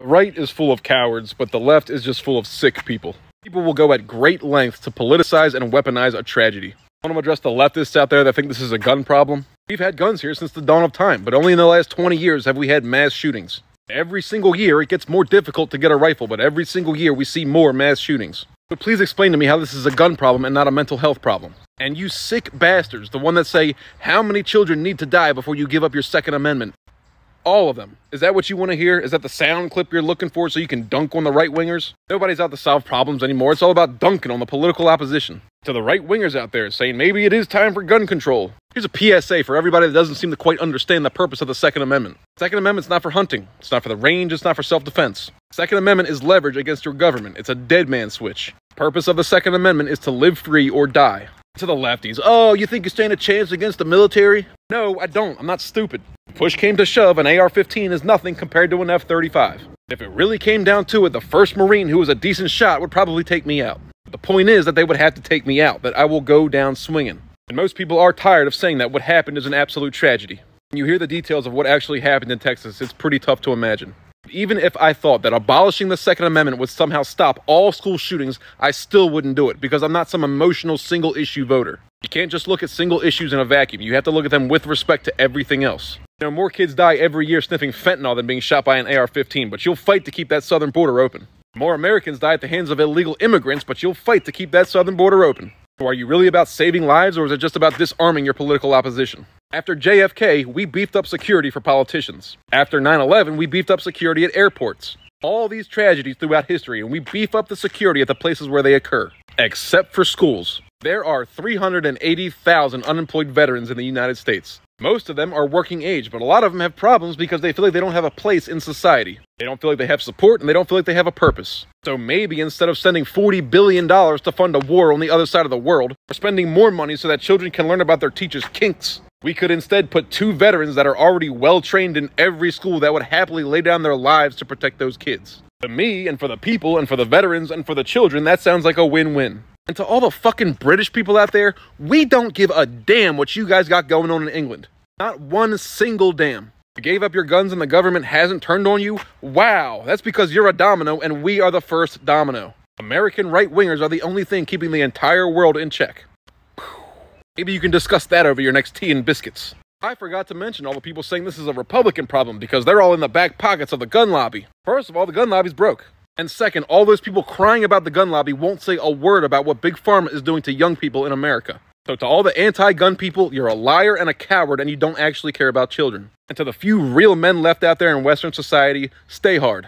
The right is full of cowards, but the left is just full of sick people. People will go at great lengths to politicize and weaponize a tragedy. I want to address the leftists out there that think this is a gun problem. We've had guns here since the dawn of time, but only in the last 20 years have we had mass shootings. Every single year, it gets more difficult to get a rifle, but every single year we see more mass shootings. So please explain to me how this is a gun problem and not a mental health problem. And you sick bastards, the one that say, how many children need to die before you give up your Second Amendment? All of them. Is that what you want to hear? Is that the sound clip you're looking for so you can dunk on the right-wingers? Nobody's out to solve problems anymore. It's all about dunking on the political opposition. To the right-wingers out there saying maybe it is time for gun control. Here's a PSA for everybody that doesn't seem to quite understand the purpose of the Second Amendment. Second Amendment's not for hunting. It's not for the range. It's not for self-defense. Second Amendment is leverage against your government. It's a dead man switch. The purpose of the Second Amendment is to live free or die. To the lefties, oh, you think you stand a chance against the military? No, I don't. I'm not stupid. If push came to shove, an AR-15 is nothing compared to an F-35. If it really came down to it, the first Marine who was a decent shot would probably take me out. But the point is that they would have to take me out, that I will go down swinging. And most people are tired of saying that what happened is an absolute tragedy. When you hear the details of what actually happened in Texas, it's pretty tough to imagine. Even if I thought that abolishing the Second Amendment would somehow stop all school shootings, I still wouldn't do it because I'm not some emotional single-issue voter. You can't just look at single issues in a vacuum. You have to look at them with respect to everything else. You know, more kids die every year sniffing fentanyl than being shot by an AR-15, but you'll fight to keep that southern border open. More Americans die at the hands of illegal immigrants, but you'll fight to keep that southern border open. So are you really about saving lives, or is it just about disarming your political opposition? After JFK, we beefed up security for politicians. After 9/11, we beefed up security at airports. All these tragedies throughout history, and we beef up the security at the places where they occur. Except for schools. There are 380,000 unemployed veterans in the United States. Most of them are working age, but a lot of them have problems because they feel like they don't have a place in society. They don't feel like they have support, and they don't feel like they have a purpose. So maybe instead of sending $40 billion to fund a war on the other side of the world, we're spending more money so that children can learn about their teachers' kinks. We could instead put 2 veterans that are already well-trained in every school that would happily lay down their lives to protect those kids. To me, and for the people, and for the veterans, and for the children, that sounds like a win-win. And to all the fucking British people out there, we don't give a damn what you guys got going on in England. Not one single damn. You gave up your guns and the government hasn't turned on you? Wow, that's because you're a domino and we are the first domino. American right-wingers are the only thing keeping the entire world in check. Maybe you can discuss that over your next tea and biscuits. I forgot to mention all the people saying this is a Republican problem because they're all in the back pockets of the gun lobby. First of all, the gun lobby's broke. And second, all those people crying about the gun lobby won't say a word about what Big Pharma is doing to young people in America. So to all the anti-gun people, you're a liar and a coward and you don't actually care about children. And to the few real men left out there in Western society, stay hard.